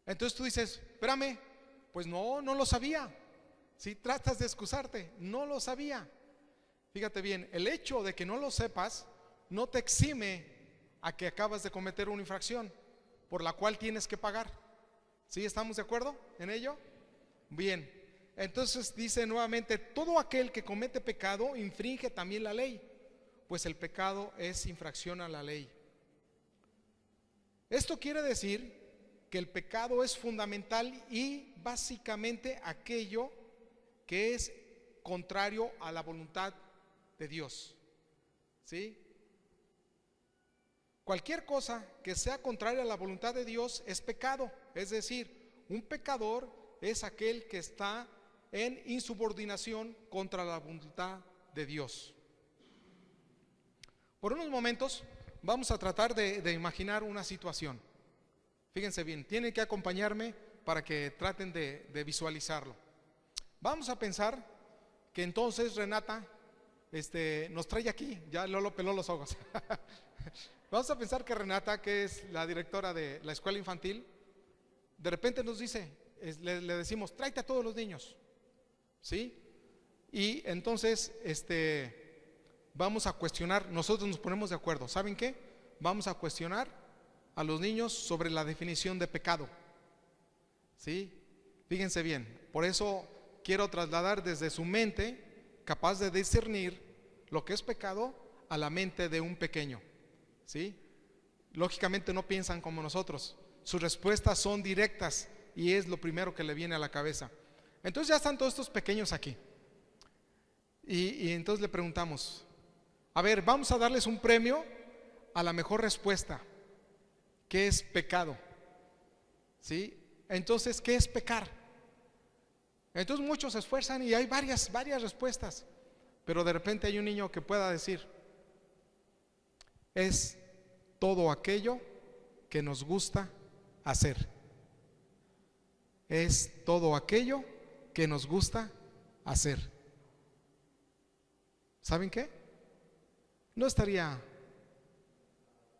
Entonces tú dices, espérame, pues no lo sabía. Si tratas de excusarte, no lo sabía. Fíjate bien, el hecho de que no lo sepas no te exime a que acabas de cometer una infracción por la cual tienes que pagar. ¿Sí estamos de acuerdo en ello? Bien, entonces dice nuevamente, todo aquel que comete pecado infringe también la ley, pues el pecado es infracción a la ley. Esto quiere decir que el pecado es fundamental y básicamente aquello que es contrario a la voluntad de Dios. ¿Sí? Cualquier cosa que sea contraria a la voluntad de Dios es pecado. Es decir, un pecador es aquel que está en insubordinación contra la voluntad de Dios. Por unos momentos vamos a tratar de imaginar una situación. Fíjense bien, tienen que acompañarme para que traten de visualizarlo. Vamos a pensar que entonces Renata nos trae aquí, ya Lolo peló los ojos. Vamos a pensar que Renata, que es la directora de la escuela infantil, de repente nos dice, le decimos, tráete a todos los niños, ¿sí? Y entonces vamos a cuestionar, nosotros nos ponemos de acuerdo, ¿saben qué? Vamos a cuestionar a los niños sobre la definición de pecado, ¿sí? Fíjense bien, por eso quiero trasladar desde su mente, capaz de discernir lo que es pecado, a la mente de un pequeño, ¿sí? Lógicamente no piensan como nosotros, sus respuestas son directas y es lo primero que le viene a la cabeza. Entonces ya están todos estos pequeños aquí y entonces le preguntamos, a ver, vamos a darles un premio a la mejor respuesta. ¿Qué es pecado? ¿Sí? Entonces, ¿qué es pecar? Entonces muchos se esfuerzan y hay varias respuestas, pero de repente hay un niño que pueda decir, es todo aquello que nos gusta hacer. Es todo aquello que nos gusta hacer. ¿Saben qué? No estaría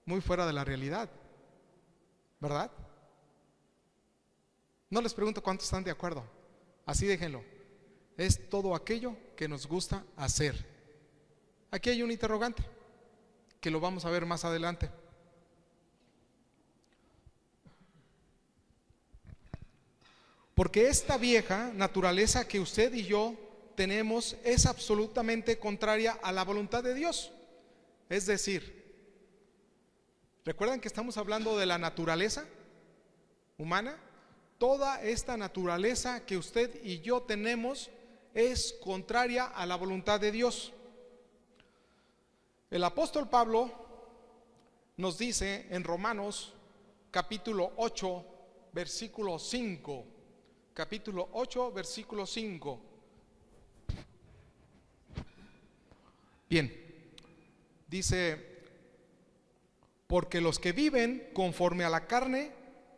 muy fuera de la realidad, ¿verdad? No les pregunto cuántos están de acuerdo. Así déjenlo. Es todo aquello que nos gusta hacer. Aquí hay un interrogante que lo vamos a ver más adelante. Porque esta vieja naturaleza que usted y yo tenemos es absolutamente contraria a la voluntad de Dios. Es decir, ¿recuerdan que estamos hablando de la naturaleza humana? Toda esta naturaleza que usted y yo tenemos es contraria a la voluntad de Dios. El apóstol Pablo nos dice en Romanos capítulo 8, versículo 5. Capítulo 8, versículo 5. Bien, dice, porque los que viven conforme a la carne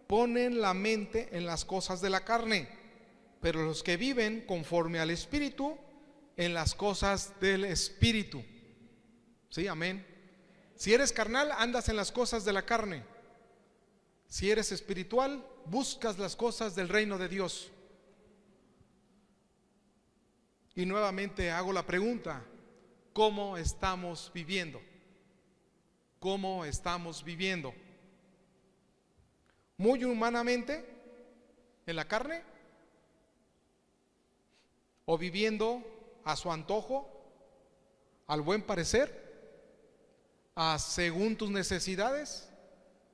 ponen la mente en las cosas de la carne, pero los que viven conforme al Espíritu, en las cosas del Espíritu. Sí, amén. Si eres carnal, andas en las cosas de la carne. Si eres espiritual, buscas las cosas del reino de Dios. Y nuevamente hago la pregunta, ¿cómo estamos viviendo? ¿Cómo estamos viviendo? ¿Muy humanamente en la carne? ¿O viviendo a su antojo, al buen parecer, a según tus necesidades,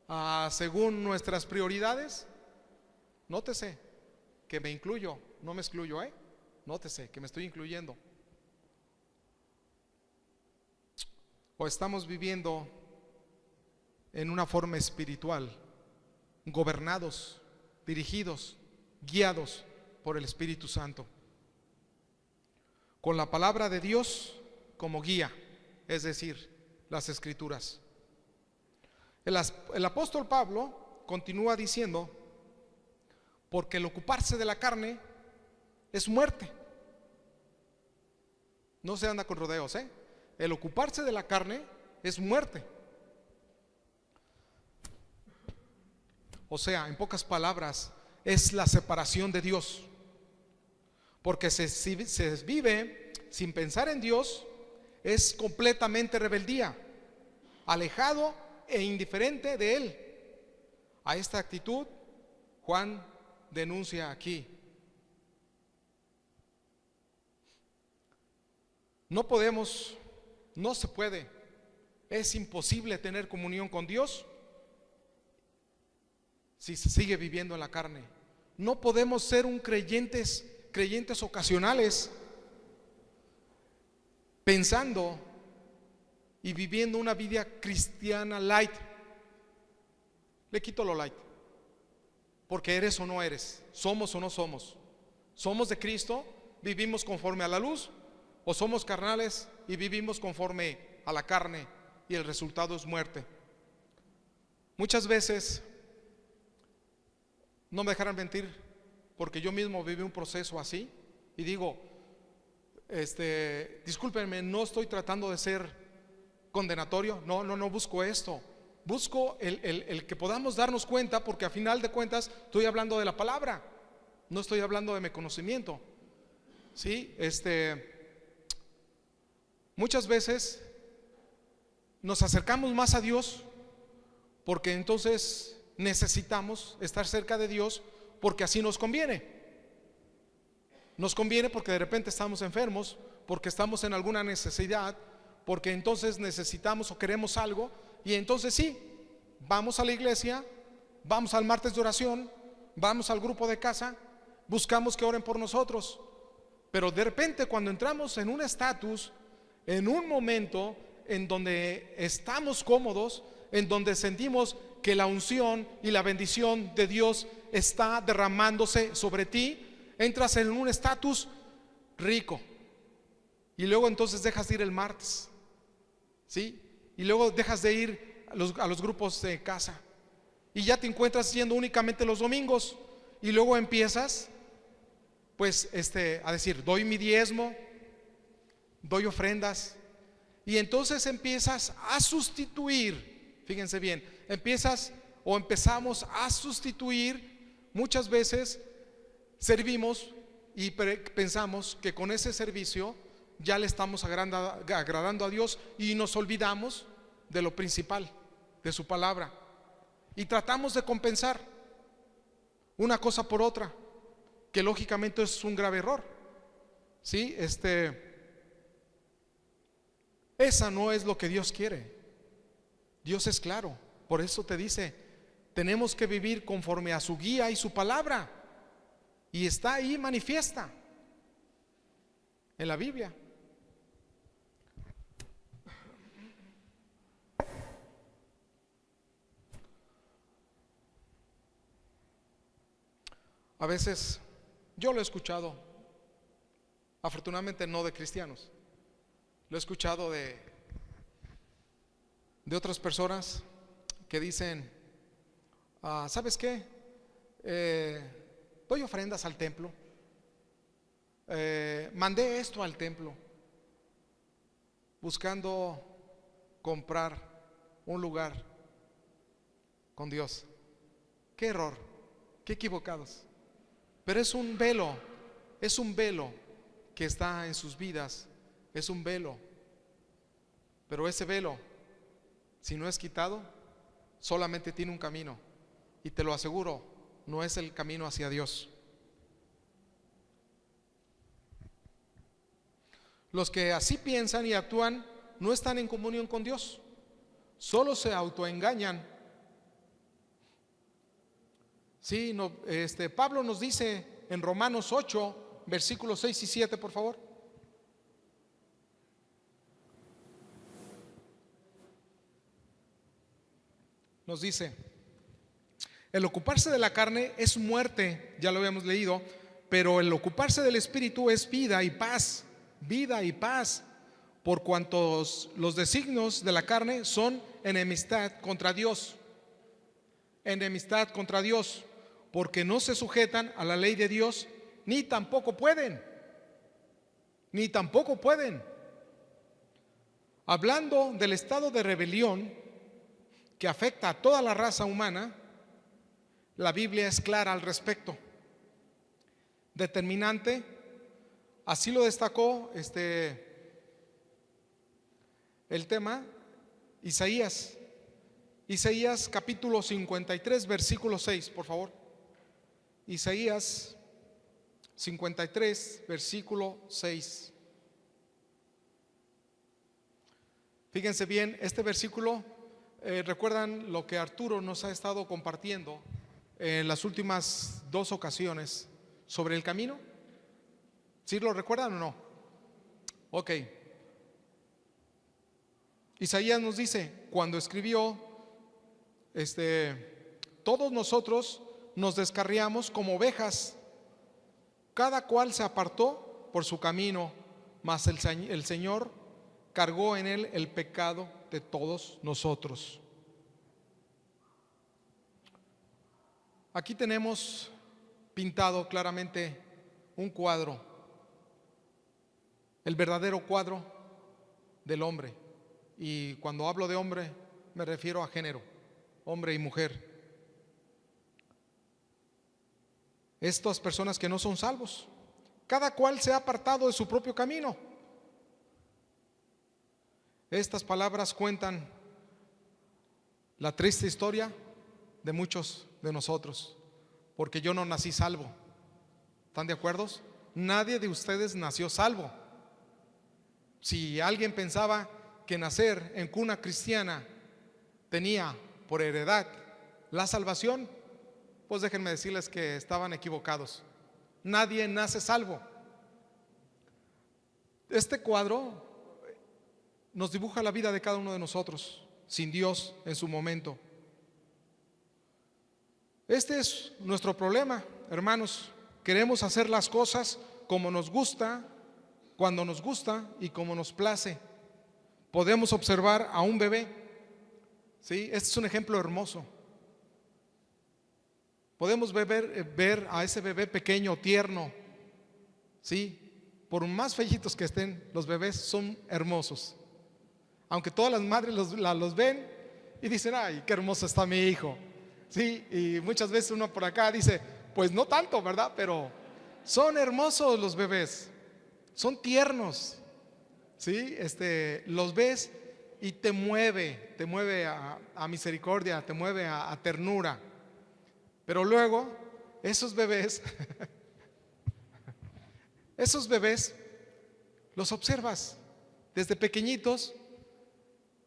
a según nuestras prioridades? Nótese que me incluyo, no me excluyo, nótese que me estoy incluyendo. ¿O estamos viviendo en una forma espiritual, gobernados, dirigidos, guiados por el Espíritu Santo, con la palabra de Dios como guía, es decir, las Escrituras? El apóstol Pablo continúa diciendo, porque el ocuparse de la carne es muerte. No se anda con rodeos, El ocuparse de la carne es muerte. O sea, en pocas palabras, es la separación de Dios. Porque se vive sin pensar en Dios, es completamente rebeldía, alejado e indiferente de Él. A esta actitud Juan denuncia aquí. No podemos, no se puede, es imposible tener comunión con Dios si se sigue viviendo en la carne. No podemos ser creyentes ocasionales, pensando y viviendo una vida cristiana light. Le quito lo light, porque eres o no eres, somos o no somos. Somos de Cristo, vivimos conforme a la luz, o somos carnales y vivimos conforme a la carne, y el resultado es muerte. Muchas veces, no me dejarán mentir, porque yo mismo viví un proceso así, y digo, discúlpenme, no estoy tratando de ser condenatorio, no busco esto. Busco el que podamos darnos cuenta, porque a final de cuentas estoy hablando de la palabra, no estoy hablando de mi conocimiento. ¿Sí? Muchas veces nos acercamos más a Dios porque entonces necesitamos estar cerca de Dios, porque así nos conviene. Nos conviene porque de repente estamos enfermos, porque estamos en alguna necesidad, porque entonces necesitamos o queremos algo, y entonces sí, vamos a la iglesia, vamos al martes de oración, vamos al grupo de casa, buscamos que oren por nosotros. Pero de repente, cuando entramos en un estatus, en un momento en donde estamos cómodos, en donde sentimos que la unción y la bendición de Dios está derramándose sobre ti, entras en un estatus rico, y luego entonces dejas de ir el martes, ¿sí? Y luego dejas de ir a los grupos de casa, y ya te encuentras yendo únicamente los domingos, y luego empiezas pues a decir, doy mi diezmo, doy ofrendas, y entonces empiezas a sustituir, fíjense bien, empezamos a sustituir. Muchas veces servimos y pensamos que con ese servicio ya le estamos agradando a Dios, y nos olvidamos de lo principal, de su palabra, y tratamos de compensar una cosa por otra, que lógicamente es un grave error. ¿Sí? Esa no es lo que Dios quiere. Dios es claro, por eso te dice, tenemos que vivir conforme a su guía y su palabra, y está ahí manifiesta en la Biblia. A veces yo lo he escuchado, afortunadamente no de cristianos, lo he escuchado de otras personas que dicen, ¿sabes qué? Doy ofrendas al templo, mandé esto al templo, buscando comprar un lugar con Dios. Qué error, qué equivocados. Pero es un velo que está en sus vidas, es un velo. Pero ese velo, si no es quitado, solamente tiene un camino, y te lo aseguro, no es el camino hacia Dios. Los que así piensan y actúan no están en comunión con Dios, solo se autoengañan. Sí, no, Pablo nos dice en Romanos 8, versículos 6 y 7, por favor. Nos dice, el ocuparse de la carne es muerte, ya lo habíamos leído, pero el ocuparse del Espíritu es vida y paz, por cuantos los designios de la carne son enemistad contra Dios, porque no se sujetan a la ley de Dios, ni tampoco pueden. Hablando del estado de rebelión que afecta a toda la raza humana, la Biblia es clara al respecto. determinante. Así lo destacó el tema Isaías. Isaías capítulo 53, versículo 6, por favor. Isaías 53, versículo 6. Fíjense bien, este versículo, recuerdan lo que Arturo nos ha estado compartiendo en las últimas 2 ocasiones sobre el camino. ¿Sí lo recuerdan o no? Ok. Isaías nos dice, cuando escribió, todos nosotros nos descarriamos como ovejas, cada cual se apartó por su camino, mas el Señor cargó en él el pecado de todos nosotros. Aquí tenemos pintado claramente un cuadro, el verdadero cuadro del hombre. Y cuando hablo de hombre me refiero a género, hombre y mujer. Estas personas que no son salvos, cada cual se ha apartado de su propio camino. Estas palabras cuentan la triste historia de muchos de nosotros, porque yo no nací salvo. ¿Están de acuerdo? Nadie de ustedes nació salvo. Si alguien pensaba que nacer en cuna cristiana tenía por heredad la salvación, pues déjenme decirles que estaban equivocados. Nadie nace salvo. Este cuadro nos dibuja la vida de cada uno de nosotros sin Dios en su momento. Este es nuestro problema, hermanos. Queremos hacer las cosas como nos gusta, cuando nos gusta y como nos place. Podemos observar a un bebé, ¿sí? Este es un ejemplo hermoso. Podemos ver a ese bebé pequeño, tierno, ¿sí? Por más fellitos que estén, los bebés son hermosos. Aunque todas las madres los ven y dicen, ay, qué hermoso está mi hijo, ¿sí? Y muchas veces uno por acá dice, pues no tanto, ¿verdad? Pero son hermosos los bebés, son tiernos, ¿sí? Los ves y te mueve a misericordia, te mueve a ternura. Pero luego esos bebés los observas desde pequeñitos,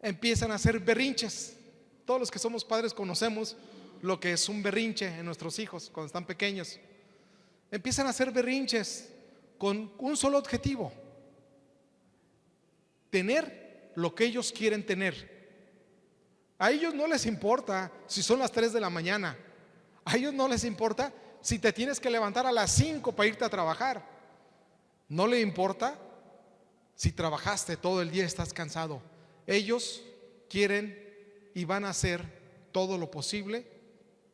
empiezan a hacer berrinches. Todos los que somos padres conocemos lo que es un berrinche en nuestros hijos cuando están pequeños. Empiezan a hacer berrinches con un solo objetivo: tener lo que ellos quieren tener. A ellos no les importa si son las 3 de la mañana. A ellos no les importa si te tienes que levantar a las 5 para irte a trabajar. No le importa si trabajaste todo el día y estás cansado. Ellos quieren y van a hacer todo lo posible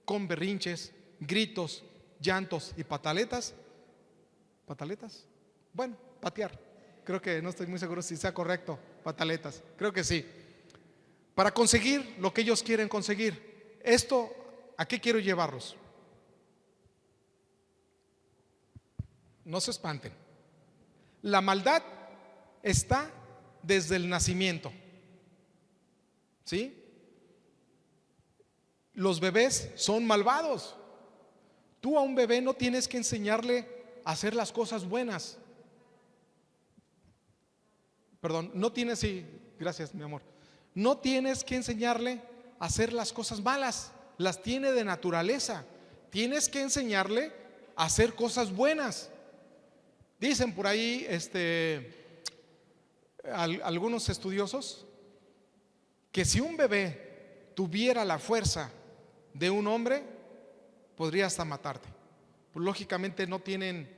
con berrinches, gritos, llantos y pataletas. ¿Pataletas? Bueno, patear. Creo que no estoy muy seguro si sea correcto. Pataletas. Creo que sí. Para conseguir lo que ellos quieren conseguir. Esto, ¿a qué quiero llevarlos? No se espanten. La maldad está desde el nacimiento, ¿sí? Los bebés son malvados. Tú a un bebé no tienes que enseñarle a hacer las cosas buenas. Perdón, no tienes, sí, gracias mi amor. No tienes que enseñarle a hacer las cosas malas, las tiene de naturaleza. Tienes que enseñarle a hacer cosas buenas. Dicen por ahí algunos estudiosos que si un bebé tuviera la fuerza de un hombre, podría hasta matarte. Pues lógicamente no tienen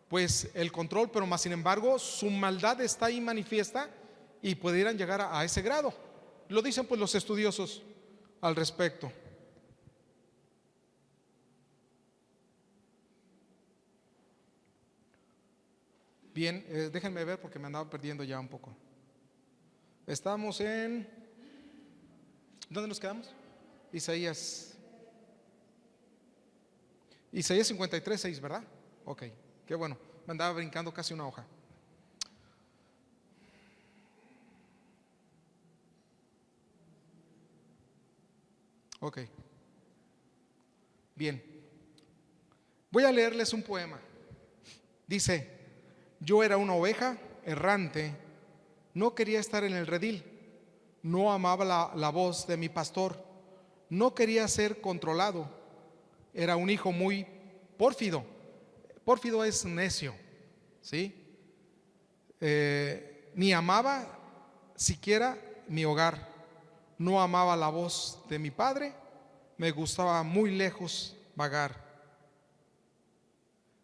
pues el control, pero más sin embargo su maldad está ahí manifiesta y pudieran llegar a ese grado. Lo dicen pues los estudiosos al respecto. Bien, déjenme ver porque me andaba perdiendo ya un poco. Estamos en... ¿Dónde nos quedamos? Isaías 53, 6, ¿verdad? Ok, Qué bueno, me andaba brincando casi una hoja. Ok, bien. Voy a leerles un poema. Dice: yo era una oveja errante, no quería estar en el redil, no amaba la voz de mi pastor, no quería ser controlado, era un hijo muy pórfido. Pórfido es necio, ¿sí? Ni amaba siquiera mi hogar, no amaba la voz de mi padre, me gustaba muy lejos vagar.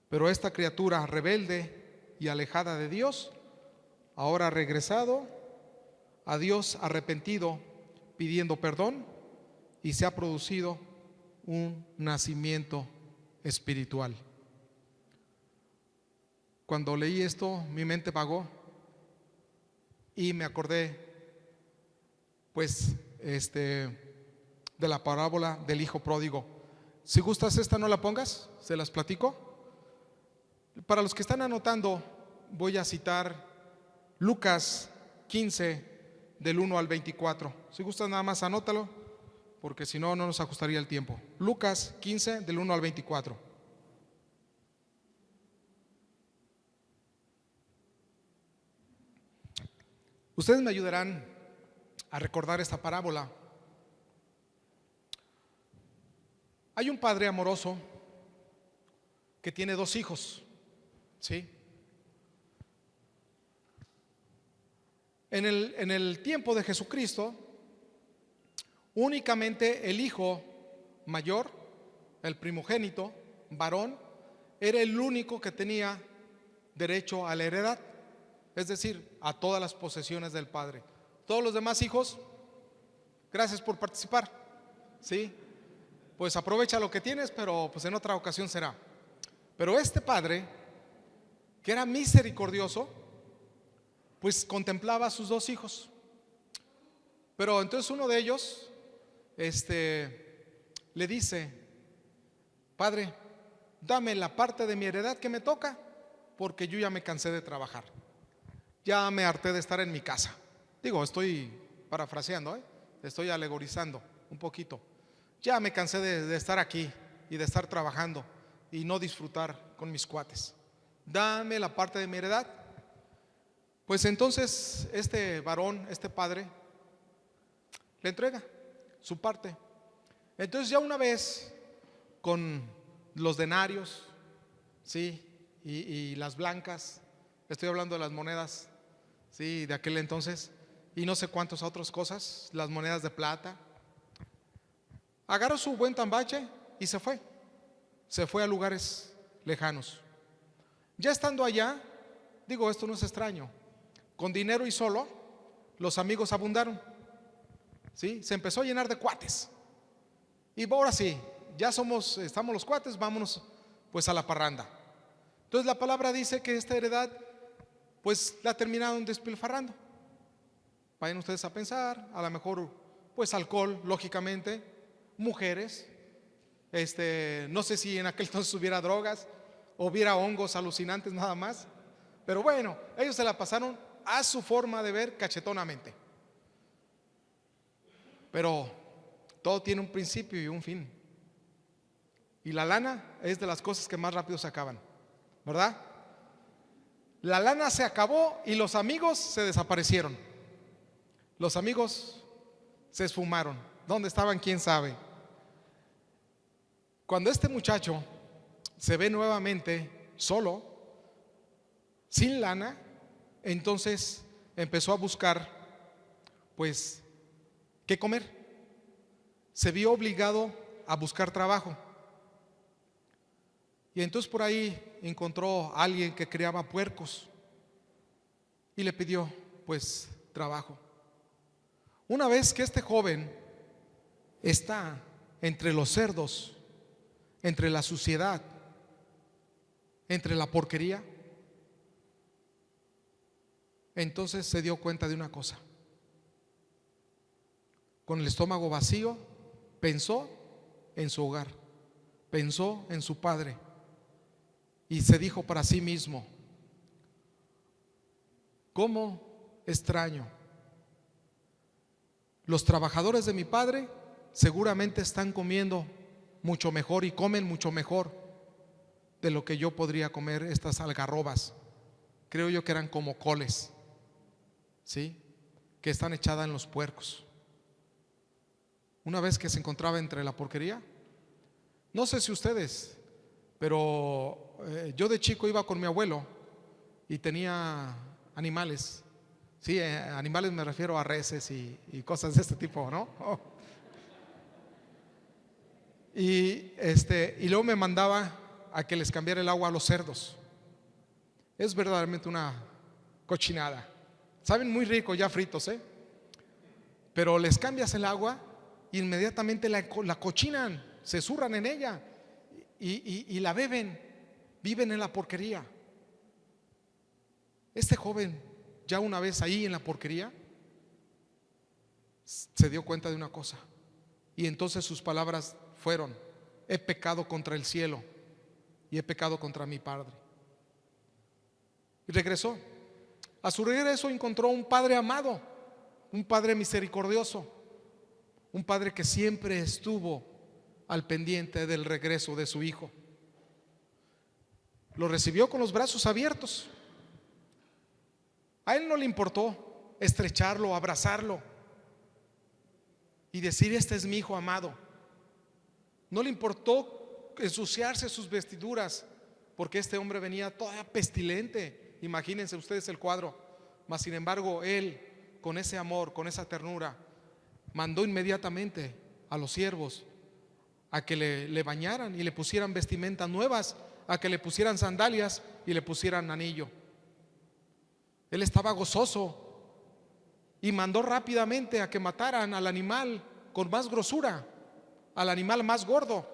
Pero esta criatura rebelde y alejada de Dios, ahora ha regresado a Dios arrepentido, pidiendo perdón, y se ha producido un nacimiento espiritual. Cuando leí esto, mi mente vagó y me acordé, pues, de la parábola del hijo pródigo. Si gustas, esta no la pongas, se las platico. Para los que están anotando, voy a citar Lucas 15, del 1 al 24. Si gustas, nada más anótalo, porque si no, no nos ajustaría el tiempo. Lucas 15, del 1 al 24. Ustedes me ayudarán a recordar esta parábola. Hay un padre amoroso que tiene dos hijos, ¿sí? En el tiempo de Jesucristo, únicamente el hijo mayor, el primogénito, varón, era el único que tenía derecho a la heredad, es decir, a todas las posesiones del padre. Todos los demás hijos, gracias por participar, ¿sí? Pues aprovecha lo que tienes, pero pues en otra ocasión será. Pero este padre, que era misericordioso, pues contemplaba a sus dos hijos. Pero entonces uno de ellos le dice: padre, dame la parte de mi heredad que me toca, porque yo ya me cansé de trabajar, ya me harté de estar en mi casa. Digo, estoy parafraseando, estoy alegorizando un poquito. Ya me cansé de estar aquí y de estar trabajando y no disfrutar con mis cuates. Dame la parte de mi heredad. Pues entonces este varón, este padre, le entrega su parte. Entonces ya una vez, con los denarios, ¿sí? Y las blancas, estoy hablando de las monedas, ¿sí? De aquel entonces, y no sé cuántas otras cosas, las monedas de plata, agarró su buen tambache y se fue a lugares lejanos. Ya estando allá, digo, esto no es extraño, con dinero y solo, los amigos abundaron, ¿sí? Se empezó a llenar de cuates. Y ahora sí, ya estamos los cuates, vámonos pues a la parranda. Entonces la palabra dice que esta heredad pues la terminaron despilfarrando. Vayan ustedes a pensar, a lo mejor pues alcohol, lógicamente, mujeres, no sé si en aquel entonces hubiera drogas o hubiera hongos alucinantes nada más, pero bueno, ellos se la pasaron a su forma de ver cachetonamente. Pero todo tiene un principio y un fin. Y la lana es de las cosas que más rápido se acaban, ¿verdad? La lana se acabó y los amigos se desaparecieron. Los amigos se esfumaron. ¿Dónde estaban? ¿Quién sabe? Cuando este muchacho se ve nuevamente solo, sin lana, entonces empezó a buscar pues qué comer. Se vio obligado a buscar trabajo. Y entonces por ahí encontró a alguien que criaba puercos y le pidió pues trabajo. Una vez que este joven está entre los cerdos, entre la suciedad, entre la porquería, entonces se dio cuenta de una cosa. Con el estómago vacío, pensó en su hogar, pensó en su padre y se dijo para sí mismo: ¿cómo extraño? Los trabajadores de mi padre seguramente están comiendo mucho mejor y comen mucho mejor de lo que yo podría comer estas algarrobas. Creo yo que eran como coles, ¿sí? Que están echadas en los puercos. Una vez que se encontraba entre la porquería, no sé si ustedes, pero yo de chico iba con mi abuelo y tenía animales. Sí, animales me refiero a reses y cosas de este tipo, ¿no? Y luego me mandaba a que les cambiara el agua a los cerdos. Es verdaderamente una cochinada. Saben muy rico ya fritos, pero les cambias el agua e inmediatamente la cochinan, se zurran en ella y la beben, viven en la porquería. Este joven, ya una vez ahí en la porquería, se dio cuenta de una cosa, y entonces sus palabras fueron: he pecado contra el cielo y he pecado contra mi padre. Y regresó. A su regreso encontró un padre amado, un padre misericordioso, un padre que siempre estuvo al pendiente del regreso de su hijo. Lo recibió con los brazos abiertos. A él no le importó estrecharlo, abrazarlo y decir: este es mi hijo amado. No le importó ensuciarse sus vestiduras, porque este hombre venía toda pestilente. Imagínense ustedes el cuadro. Mas sin embargo, él, con ese amor, con esa ternura, mandó inmediatamente a los siervos a que le bañaran y le pusieran vestimentas nuevas, a que le pusieran sandalias y le pusieran anillo. Él estaba gozoso y mandó rápidamente a que mataran al animal con más grosura, al animal más gordo,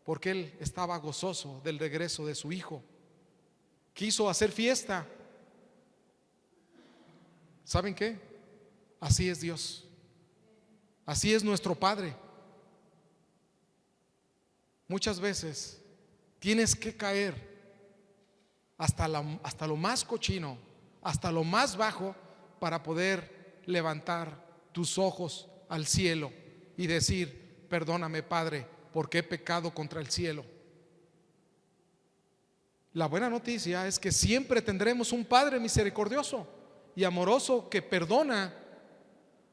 porque él estaba gozoso del regreso de su hijo. Quiso hacer fiesta. ¿Saben qué? Así es Dios. Así es nuestro Padre. Muchas veces tienes que caer hasta lo más cochino, hasta lo más bajo, para poder levantar tus ojos al cielo y decir: perdóname, Padre, porque he pecado contra el cielo. La buena noticia es que siempre tendremos un Padre misericordioso y amoroso que perdona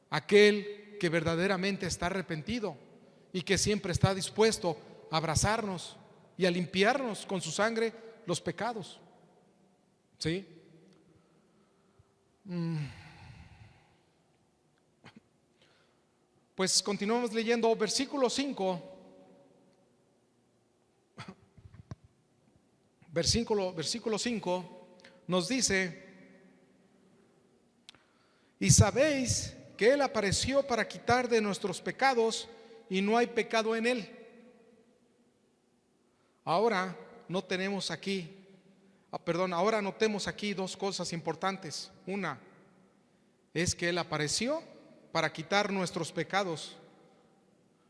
a aquel que verdaderamente está arrepentido y que siempre está dispuesto a abrazarnos y a limpiarnos con su sangre los pecados. ¿Sí? Pues continuamos leyendo versículo 5. Versículo 5 nos dice: y sabéis que Él apareció para quitar de nuestros pecados, y no hay pecado en Él. Ahora notemos aquí dos cosas importantes. Una es que Él apareció para quitar nuestros pecados.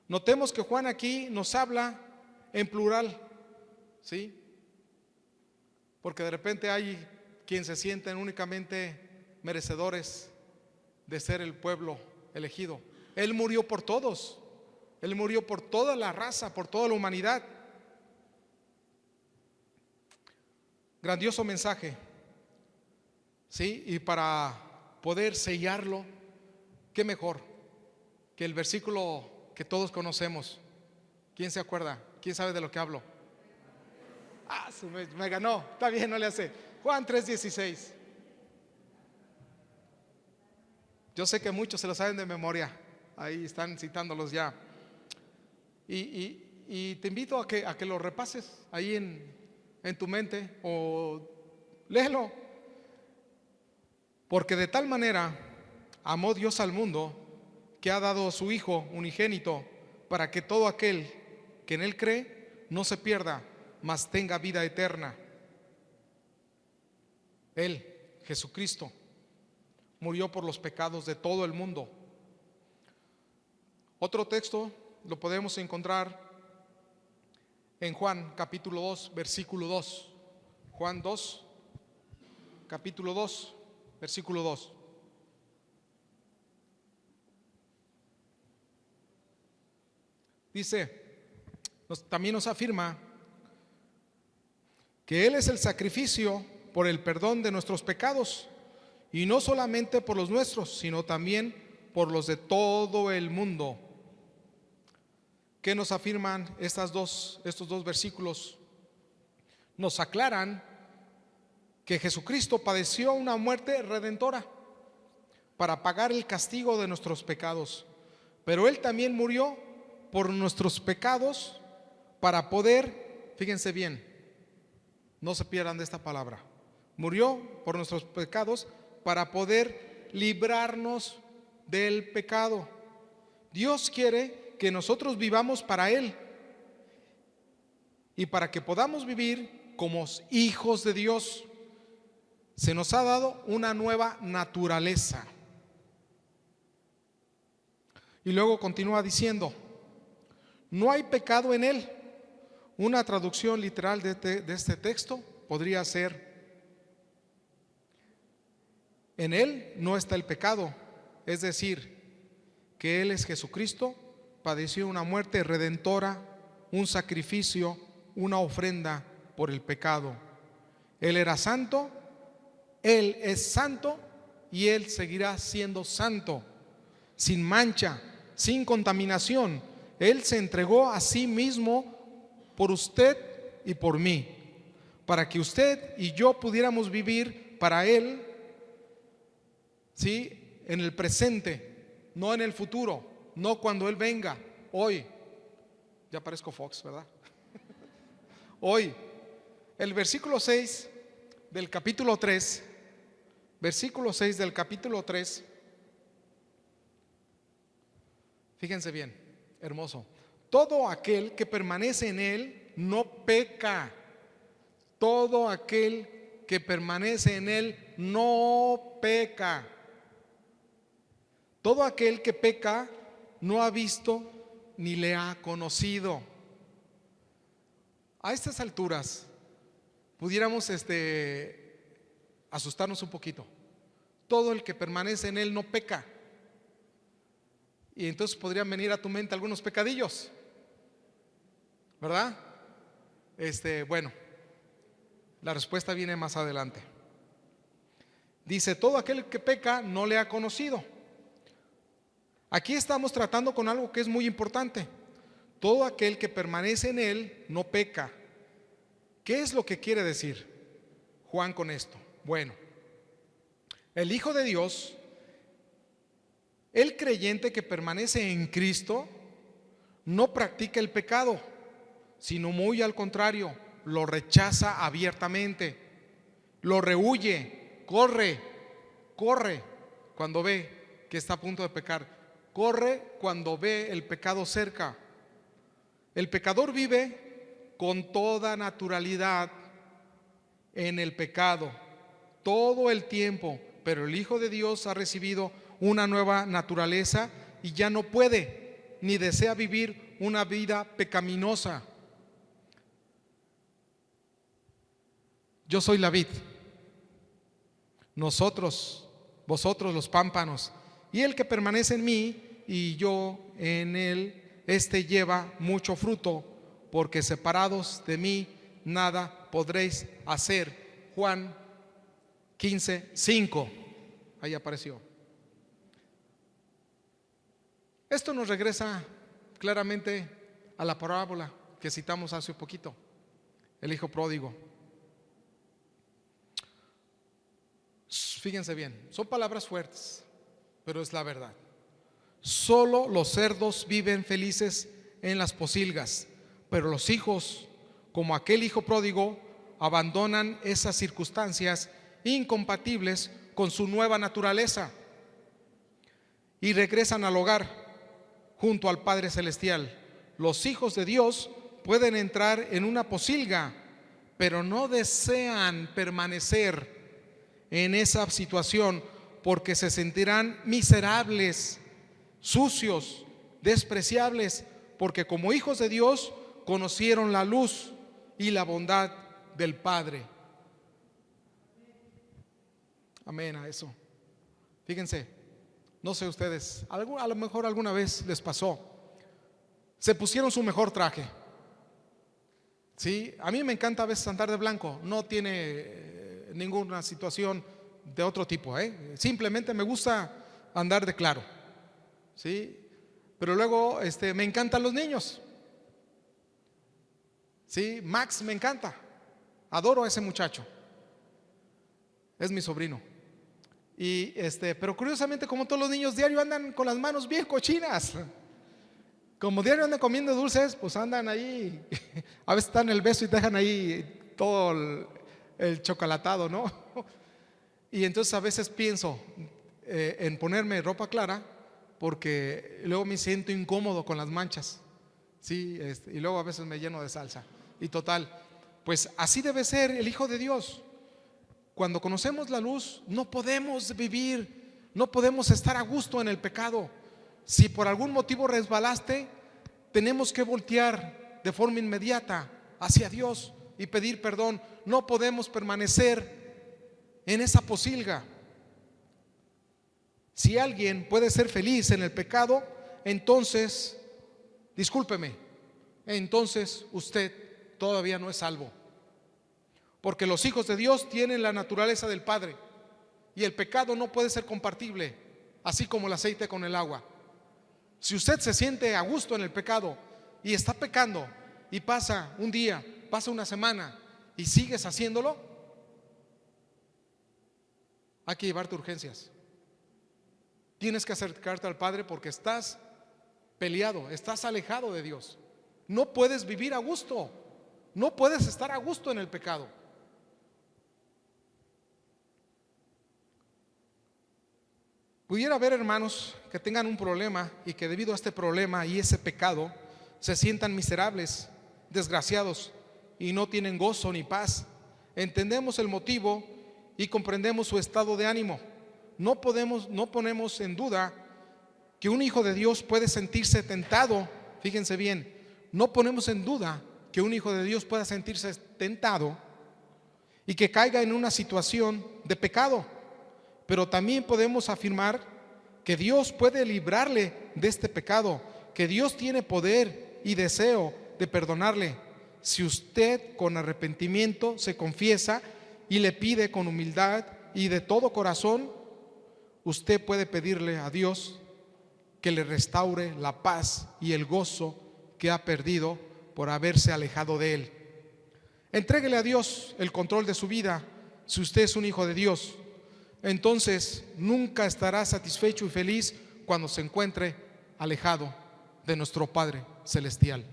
Notemos que Juan aquí nos habla en plural, ¿sí? Porque de repente hay quien se sienten únicamente merecedores de ser el pueblo elegido. Él murió por todos. Él murió por toda la raza, por toda la humanidad. Grandioso mensaje, ¿sí? Y para poder sellarlo, qué mejor que el versículo que todos conocemos. ¿Quién se acuerda? ¿Quién sabe de lo que hablo? Me ganó, está bien, no le hace. Juan 3:16. Yo sé que muchos se lo saben de memoria, ahí están citándolos ya. Y te invito a que lo repases ahí en tu mente, o léelo. Porque de tal manera amó Dios al mundo, que ha dado a su Hijo unigénito, para que todo aquel que en Él cree no se pierda, mas tenga vida eterna. Él, Jesucristo, murió por los pecados de todo el mundo. Otro texto lo podemos encontrar en Juan capítulo 2, versículo 2. Juan 2, capítulo 2, versículo 2. Dice, también nos afirma que Él es el sacrificio por el perdón de nuestros pecados, y no solamente por los nuestros, sino también por los de todo el mundo. ¿Qué nos afirman estos dos versículos? Nos aclaran que Jesucristo padeció una muerte redentora para pagar el castigo de nuestros pecados, pero Él también murió por nuestros pecados para poder, fíjense bien, no se pierdan de esta palabra, murió por nuestros pecados para poder librarnos del pecado. Dios quiere que nosotros vivamos para Él, y para que podamos vivir como hijos de Dios, se nos ha dado una nueva naturaleza. Y luego continúa diciendo, no hay pecado en Él. Una traducción literal de este texto podría ser, en Él no está el pecado, es decir, que Él es Jesucristo, padeció una muerte redentora, un sacrificio, una ofrenda por el pecado. Él era santo, Él es santo y Él seguirá siendo santo, sin mancha, sin contaminación. Él se entregó a sí mismo por usted y por mí, para que usted y yo pudiéramos vivir para Él, ¿sí? En el presente, no en el futuro, no cuando Él venga, hoy. Ya parezco Fox, ¿verdad? Hoy. El versículo 6 del capítulo 3, versículo 6 del capítulo 3, fíjense bien, hermoso. Todo aquel que permanece en Él no peca. Todo aquel que permanece en Él no peca. Todo aquel que peca no ha visto ni le ha conocido. A estas alturas pudiéramos asustarnos un poquito. Todo el que permanece en Él no peca. Y entonces podrían venir a tu mente algunos pecadillos, ¿verdad? Bueno, la respuesta viene más adelante. Dice, todo aquel que peca no le ha conocido. Aquí estamos tratando con algo que es muy importante. Todo aquel que permanece en Él no peca. ¿Qué es lo que quiere decir Juan con esto? Bueno, el Hijo de Dios, el creyente que permanece en Cristo, no practica el pecado, sino muy al contrario, lo rechaza abiertamente, lo rehúye, corre cuando ve que está a punto de pecar, corre cuando ve el pecado cerca. El pecador vive con toda naturalidad en el pecado todo el tiempo, pero el Hijo de Dios ha recibido una nueva naturaleza y ya no puede ni desea vivir una vida pecaminosa. Yo soy la vid, vosotros los pámpanos, y el que permanece en mí y yo en él, este lleva mucho fruto, porque separados de mí nada podréis hacer. Juan 15:5, ahí apareció. Esto nos regresa claramente a la parábola que citamos hace un poquito, el hijo pródigo. Fíjense bien, son palabras fuertes, pero es la verdad. Solo los cerdos viven felices en las pocilgas, pero los hijos, como aquel hijo pródigo, abandonan esas circunstancias incompatibles con su nueva naturaleza y regresan al hogar junto al Padre Celestial. Los hijos de Dios pueden entrar en una pocilga, pero no desean permanecer en esa situación porque se sentirán miserables, sucios, despreciables, porque como hijos de Dios conocieron la luz y la bondad del Padre. Amén a eso. Fíjense, no sé ustedes, a lo mejor alguna vez les pasó, se pusieron su mejor traje. Sí, a mí me encanta a veces andar de blanco, no tiene ninguna situación de otro tipo, simplemente me gusta andar de claro. Sí, pero luego me encantan los niños. Sí, Max me encanta, adoro a ese muchacho, es mi sobrino. Y pero curiosamente, como todos los niños, diario andan con las manos bien cochinas. Como diario andan comiendo dulces, pues andan ahí. A veces están en el beso y dejan ahí todo el chocolatado, ¿no? Y entonces a veces pienso en ponerme ropa clara, porque luego me siento incómodo con las manchas. Sí, y luego a veces me lleno de salsa. Y total, pues así debe ser el Hijo de Dios. Cuando conocemos la luz, no podemos vivir, no podemos estar a gusto en el pecado. Si por algún motivo resbalaste, tenemos que voltear de forma inmediata hacia Dios y pedir perdón. No podemos permanecer en esa posilga. Si alguien puede ser feliz en el pecado, entonces, discúlpeme, entonces usted todavía no es salvo. Porque los hijos de Dios tienen la naturaleza del Padre, y el pecado no puede ser compartible, así como el aceite con el agua. Si usted se siente a gusto en el pecado y está pecando y pasa un día, pasa una semana y sigues haciéndolo, hay que llevarte urgencias. Tienes que acercarte al Padre porque estás peleado, estás alejado de Dios. No puedes vivir a gusto, no puedes estar a gusto en el pecado. Pudiera haber hermanos que tengan un problema y que debido a este problema y ese pecado se sientan miserables, desgraciados y no tienen gozo ni paz. Entendemos el motivo y comprendemos su estado de ánimo. No ponemos en duda que un hijo de Dios puede sentirse tentado. Fíjense bien, no ponemos en duda que un hijo de Dios pueda sentirse tentado y que caiga en una situación de pecado. Pero también podemos afirmar que Dios puede librarle de este pecado, que Dios tiene poder y deseo de perdonarle. Si usted con arrepentimiento se confiesa y le pide con humildad y de todo corazón, usted puede pedirle a Dios que le restaure la paz y el gozo que ha perdido por haberse alejado de Él. Entréguele a Dios el control de su vida. Si usted es un hijo de Dios, entonces nunca estará satisfecho y feliz cuando se encuentre alejado de nuestro Padre Celestial.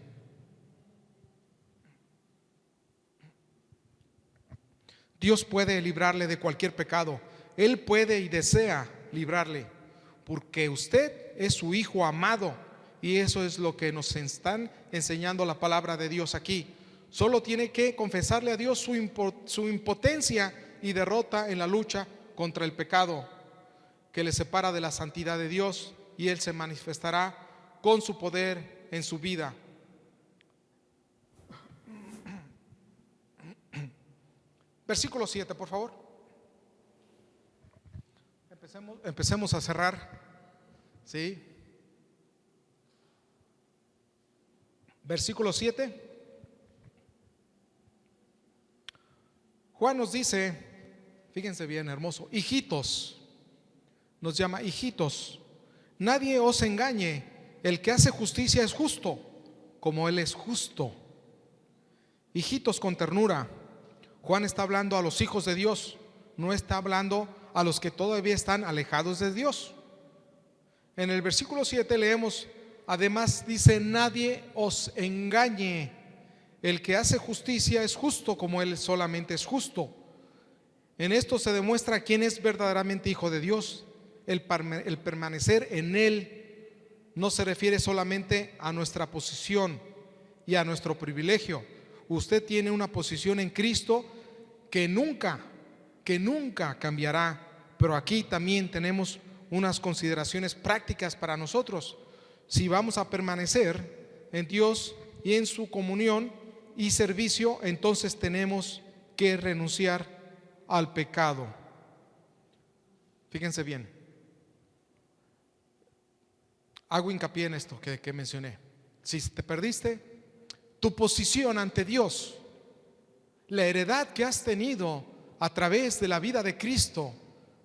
Dios puede librarle de cualquier pecado. Él puede y desea librarle, porque usted es su hijo amado, y eso es lo que nos están enseñando la palabra de Dios aquí. Solo tiene que confesarle a Dios su impotencia y derrota en la lucha contra el pecado que le separa de la santidad de Dios, y Él se manifestará con su poder en su vida. Versículo 7, por favor. Empecemos a cerrar. ¿Sí? Versículo 7. Juan nos dice, fíjense bien, hermoso, hijitos, nos llama hijitos. Nadie os engañe, el que hace justicia es justo, como Él es justo. Hijitos con ternura. Juan está hablando a los hijos de Dios, no está hablando a los que todavía están alejados de Dios. En el versículo 7 leemos, además dice, nadie os engañe, el que hace justicia es justo como Él solamente es justo. En esto se demuestra quién es verdaderamente hijo de Dios. El permanecer en Él no se refiere solamente a nuestra posición y a nuestro privilegio. Usted tiene una posición en Cristo que nunca cambiará. Pero aquí también tenemos unas consideraciones prácticas para nosotros. Si vamos a permanecer en Dios, y en su comunión y servicio, entonces tenemos que renunciar al pecado. Fíjense bien, hago hincapié en esto que mencioné. Si te perdiste, tu posición ante Dios, la heredad que has tenido a través de la vida de Cristo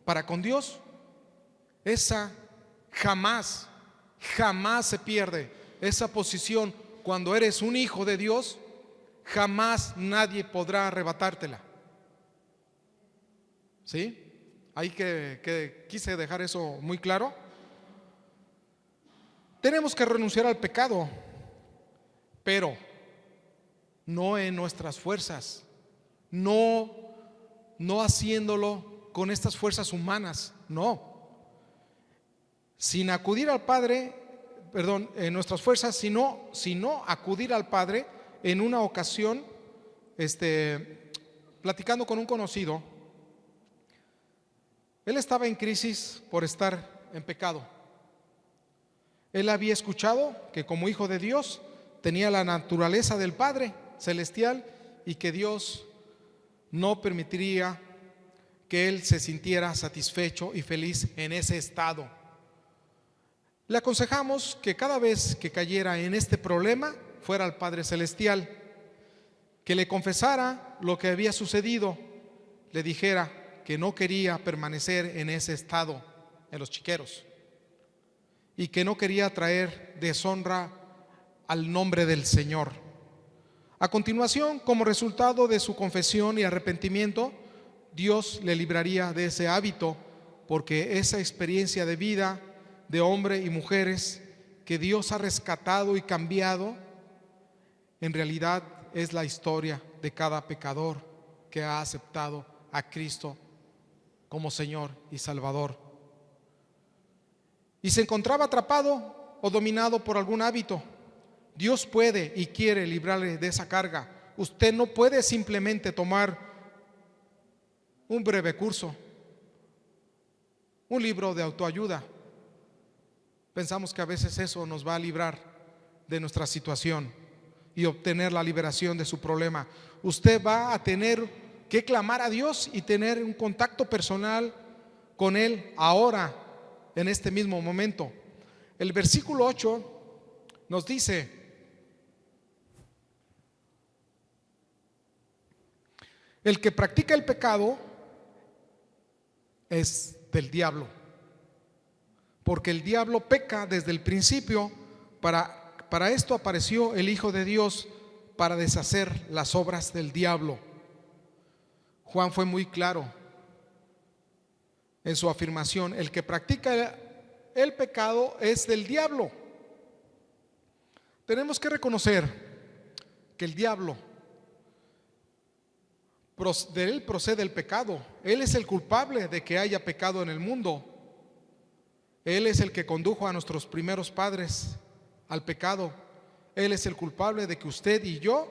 para con Dios, esa jamás se pierde. Esa posición, cuando eres un hijo de Dios, jamás nadie podrá arrebatártela. ¿Sí? Ahí que quise dejar eso muy claro. Tenemos que renunciar al pecado, pero no en nuestras fuerzas, no haciéndolo con estas fuerzas humanas, no. Sin acudir al Padre, en nuestras fuerzas, sino acudir al Padre. En una ocasión, platicando con un conocido, él estaba en crisis por estar en pecado. Él había escuchado que como hijo de Dios tenía la naturaleza del Padre celestial y que Dios no permitiría que él se sintiera satisfecho y feliz en ese estado. Le aconsejamos que cada vez que cayera en este problema fuera al Padre Celestial, que le confesara lo que había sucedido, le dijera que no quería permanecer en ese estado, en los chiqueros, y que no quería traer deshonra al nombre del Señor. A continuación, como resultado de su confesión y arrepentimiento, Dios le libraría de ese hábito, porque esa experiencia de vida de hombres y mujeres que Dios ha rescatado y cambiado, en realidad es la historia de cada pecador que ha aceptado a Cristo como Señor y Salvador. Y se encontraba atrapado o dominado por algún hábito. Dios puede y quiere librarle de esa carga. Usted no puede simplemente tomar un breve curso, un libro de autoayuda. Pensamos que a veces eso nos va a librar de nuestra situación y obtener la liberación de su problema. Usted va a tener que clamar a Dios y tener un contacto personal con Él ahora, en este mismo momento. El versículo 8 nos dice: el que practica el pecado es del diablo, porque el diablo peca desde el principio. Para esto apareció el Hijo de Dios, para deshacer las obras del diablo. Juan fue muy claro en su afirmación: el que practica el pecado es del diablo. Tenemos que reconocer que el diablo, de él procede el pecado. Él es el culpable de que haya pecado en el mundo. Él es el que condujo a nuestros primeros padres al pecado. Él es el culpable de que usted y yo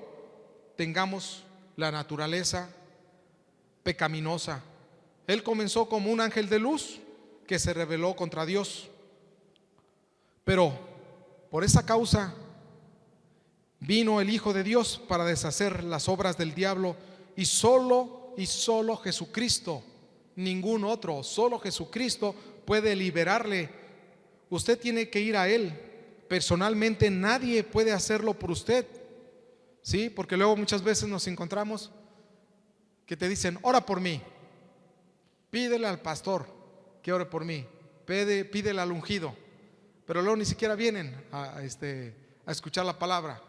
tengamos la naturaleza pecaminosa. Él comenzó como un ángel de luz que se rebeló contra Dios, pero por esa causa vino el Hijo de Dios para deshacer las obras del diablo. Y solo Jesucristo, ningún otro, solo Jesucristo puede liberarle. Usted tiene que ir a Él personalmente, nadie puede hacerlo por usted. ¿Sí? Porque luego muchas veces nos encontramos que te dicen: ora por mí, pídele al pastor que ore por mí, pídele al ungido, pero luego ni siquiera vienen a escuchar la palabra.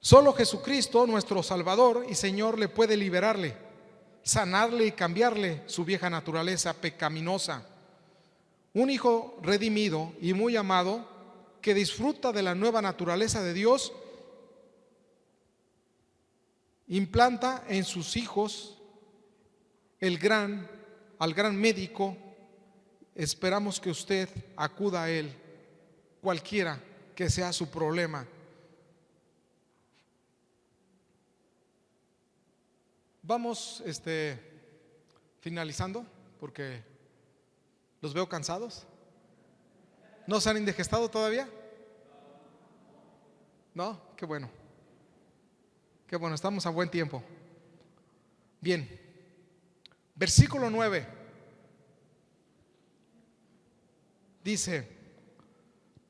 Solo Jesucristo, nuestro Salvador y Señor, le puede liberarle, sanarle y cambiarle su vieja naturaleza pecaminosa. Un hijo redimido y muy amado que disfruta de la nueva naturaleza de Dios implanta en sus hijos al gran médico. Esperamos que usted acuda a Él, cualquiera que sea su problema. Vamos finalizando, porque los veo cansados. ¿No se han indigestado todavía? ¿No? Qué bueno. Qué bueno, estamos a buen tiempo. Bien. Versículo 9. Dice: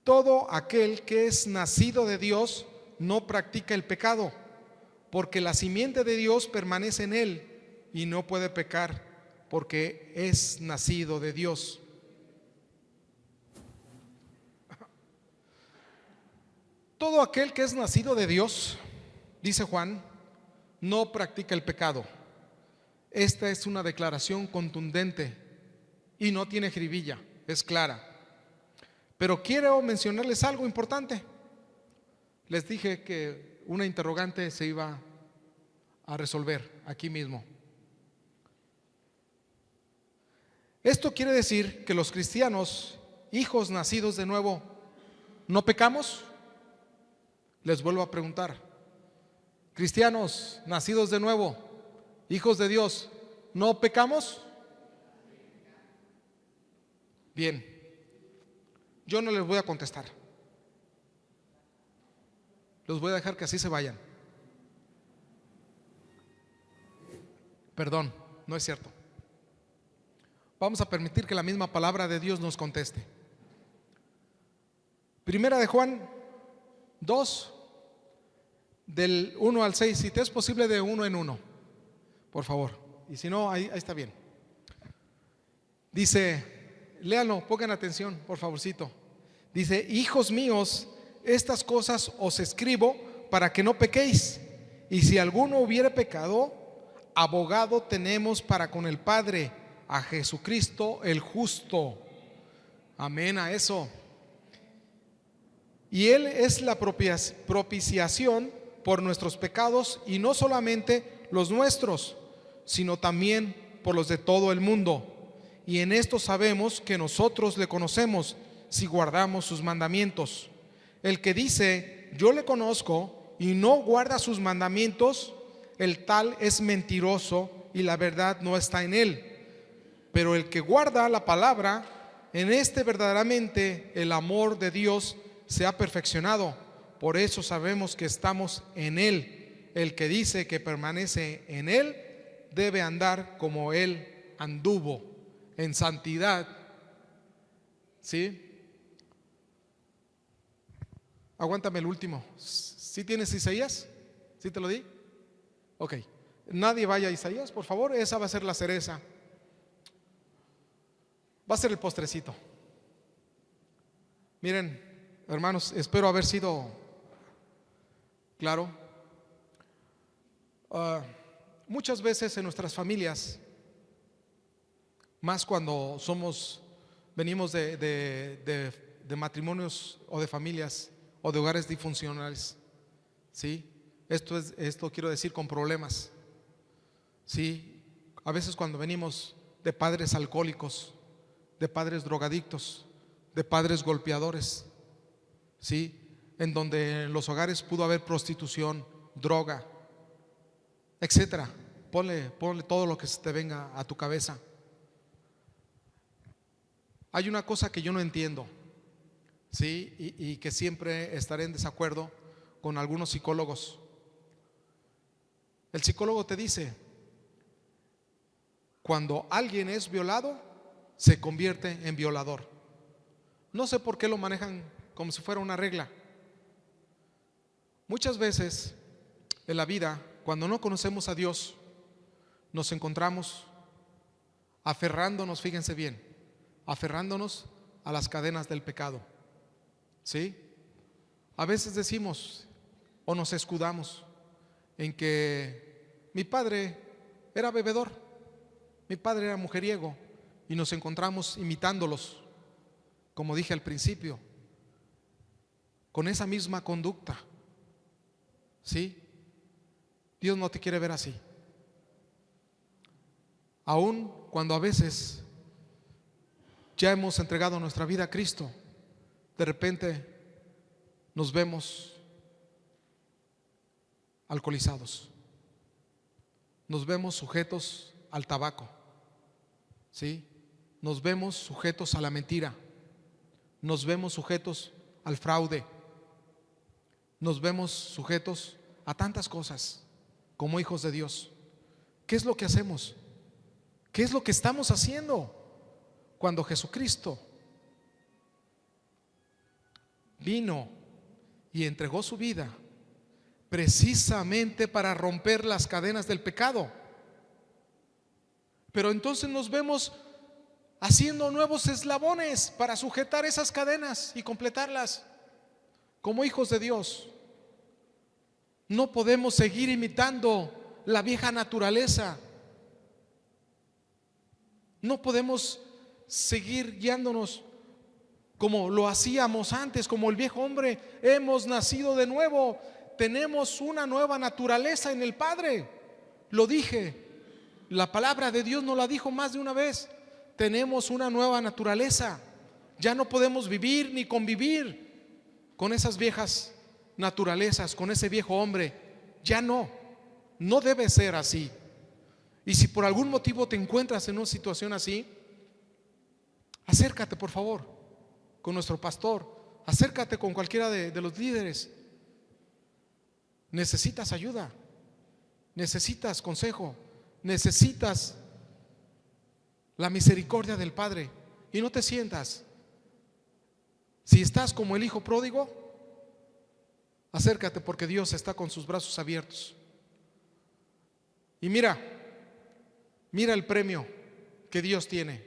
todo aquel que es nacido de Dios no practica el pecado, porque la simiente de Dios permanece en él y no puede pecar, porque es nacido de Dios. Todo aquel que es nacido de Dios, dice Juan, no practica el pecado. Esta es una declaración contundente y no tiene jiribilla, es clara. Pero quiero mencionarles algo importante. Les dije que una interrogante se iba a resolver aquí mismo. Esto quiere decir que los cristianos, hijos nacidos de nuevo, ¿no pecamos? Les vuelvo a preguntar. Cristianos nacidos de nuevo, hijos de Dios, ¿no pecamos? Bien, yo no les voy a contestar. Los voy a dejar que así se vayan. Perdón, no es cierto. Vamos a permitir que la misma palabra de Dios nos conteste. Primera de Juan 2, del 1 al 6, si te es posible de uno en uno, por favor. Y si no, ahí está bien. Dice, léanlo, pongan atención, por favorcito. Dice: hijos míos, estas cosas os escribo para que no pequéis. Y si alguno hubiere pecado, abogado tenemos para con el Padre, a Jesucristo el justo. Amén a eso. Y Él es la propiciación por nuestros pecados, y no solamente los nuestros, sino también por los de todo el mundo. Y en esto sabemos que nosotros le conocemos, si guardamos sus mandamientos. El que dice: yo le conozco, y no guarda sus mandamientos, el tal es mentiroso, y la verdad no está en él. Pero el que guarda la palabra, en este verdaderamente el amor de Dios se ha perfeccionado. Por eso sabemos que estamos en él. El que dice que permanece en él debe andar como él anduvo, en santidad. ¿Sí? Aguántame el último. ¿Sí tienes Isaías? ¿Sí te lo di? Ok. Nadie vaya a Isaías, por favor. Esa va a ser la cereza. Va a ser el postrecito. Miren, hermanos, espero haber sido claro. Muchas veces en nuestras familias, más cuando venimos de matrimonios o de familias o de hogares disfuncionales, ¿sí? Esto quiero decir con problemas, ¿sí? A veces cuando venimos de padres alcohólicos, de padres drogadictos, de padres golpeadores, ¿sí? En donde en los hogares pudo haber prostitución, droga, etcétera. Ponle todo lo que se te venga a tu cabeza. Hay una cosa que yo no entiendo, ¿sí? Y que siempre estaré en desacuerdo con algunos psicólogos. El psicólogo te dice: cuando alguien es violado, se convierte en violador. No sé por qué lo manejan como si fuera una regla. Muchas veces en la vida, cuando no conocemos a Dios, nos encontramos aferrándonos, fíjense bien, aferrándonos a las cadenas del pecado. ¿Sí? A veces decimos o nos escudamos en que mi padre era bebedor, mi padre era mujeriego, y nos encontramos imitándolos, como dije al principio, con esa misma conducta. ¿Sí? Dios no te quiere ver así. Aun cuando a veces ya hemos entregado nuestra vida a Cristo, de repente nos vemos alcoholizados, nos vemos sujetos al tabaco, ¿sí? Nos vemos sujetos a la mentira, nos vemos sujetos al fraude, nos vemos sujetos a tantas cosas como hijos de Dios. ¿Qué es lo que hacemos? ¿Qué es lo que estamos haciendo cuando Jesucristo vino y entregó su vida precisamente para romper las cadenas del pecado? Pero entonces nos vemos haciendo nuevos eslabones para sujetar esas cadenas y completarlas. Como hijos de Dios, no podemos seguir imitando la vieja naturaleza. No podemos seguir guiándonos como lo hacíamos antes, como el viejo hombre. Hemos nacido de nuevo, tenemos una nueva naturaleza en el Padre. Lo dije, la palabra de Dios nos la dijo más de una vez. Tenemos una nueva naturaleza. Ya no podemos vivir ni convivir con esas viejas naturalezas, con ese viejo hombre. Ya no debe ser así. Y si por algún motivo te encuentras en una situación así, acércate por favor con nuestro pastor, acércate con cualquiera de los líderes. Necesitas ayuda, necesitas consejo, necesitas la misericordia del Padre. Y no te sientas. Si estás como el hijo pródigo, acércate, porque Dios está con sus brazos abiertos. Y mira el premio que Dios tiene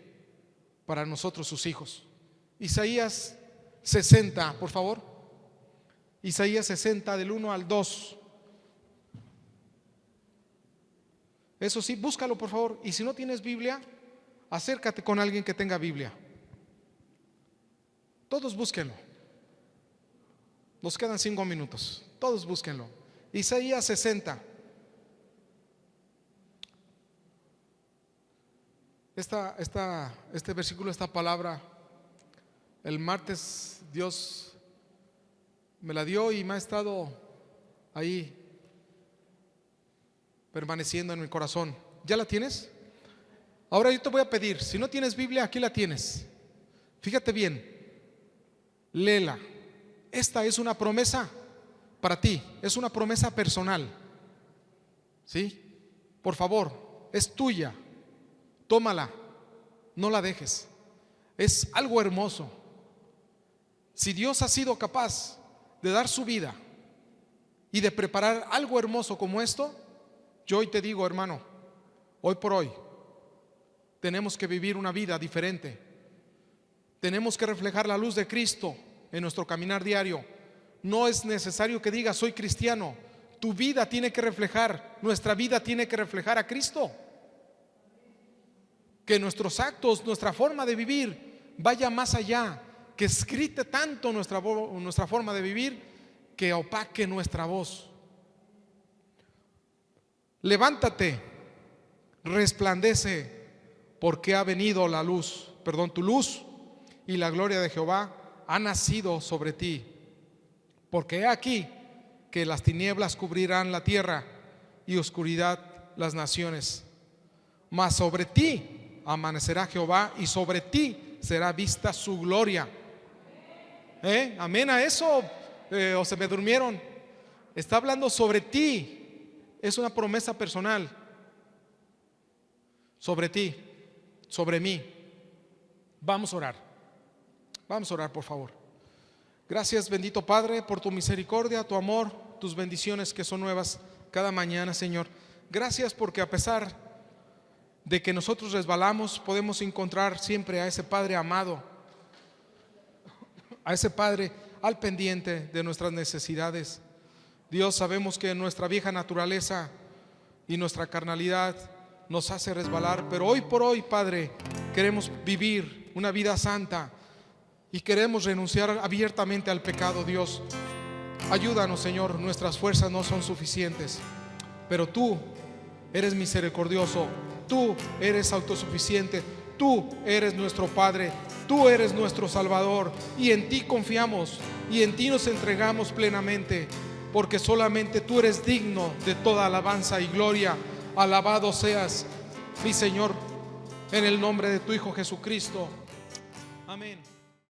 para nosotros, sus hijos. Isaías 60, por favor. Isaías 60, del 1 al 2. Eso sí, búscalo por favor. Y si no tienes Biblia, acércate con alguien que tenga Biblia. Todos búsquenlo. Nos quedan 5 minutos. Todos búsquenlo. Isaías 60. Este versículo, esta palabra, el martes Dios me la dio y me ha estado ahí permaneciendo en mi corazón. ¿Ya la tienes? Ahora yo te voy a pedir, si no tienes Biblia, aquí la tienes. Fíjate bien, léela. Esta es una promesa para ti, es una promesa personal. ¿Sí? Por favor, es tuya. Tómala, no la dejes. Es algo hermoso. Si Dios ha sido capaz de dar su vida y de preparar algo hermoso como esto, yo hoy te digo, hermano, hoy por hoy tenemos que vivir una vida diferente. Tenemos que reflejar la luz de Cristo en nuestro caminar diario. No es necesario que digas soy cristiano. Tu vida tiene que reflejar, nuestra vida tiene que reflejar a Cristo. Que nuestros actos, nuestra forma de vivir vaya más allá, que grite tanto nuestra forma de vivir que opaque nuestra voz. Levántate, resplandece, porque ha venido la luz, tu luz, y la gloria de Jehová ha nacido sobre ti. Porque he aquí que las tinieblas cubrirán la tierra y oscuridad las naciones. Mas sobre ti amanecerá Jehová y sobre ti será vista su gloria. Amén a eso. O se me durmieron. Está hablando sobre ti. Es una promesa personal. Sobre ti, sobre mí. Vamos a orar. Vamos a orar, por favor. Gracias, bendito Padre, por tu misericordia, tu amor, tus bendiciones que son nuevas cada mañana, Señor. Gracias porque a pesar de que nosotros resbalamos, podemos encontrar siempre a ese Padre amado, a ese Padre al pendiente de nuestras necesidades. Dios, sabemos que nuestra vieja naturaleza y nuestra carnalidad nos hace resbalar, pero hoy por hoy, Padre, queremos vivir una vida santa y queremos renunciar abiertamente al pecado. Dios, ayúdanos, Señor. Nuestras fuerzas no son suficientes, pero tú eres misericordioso, tú eres autosuficiente, tú eres nuestro Padre, tú eres nuestro Salvador, y en ti confiamos y en ti nos entregamos plenamente, porque solamente tú eres digno de toda alabanza y gloria. Alabado seas, mi Señor, en el nombre de tu Hijo Jesucristo. Amén.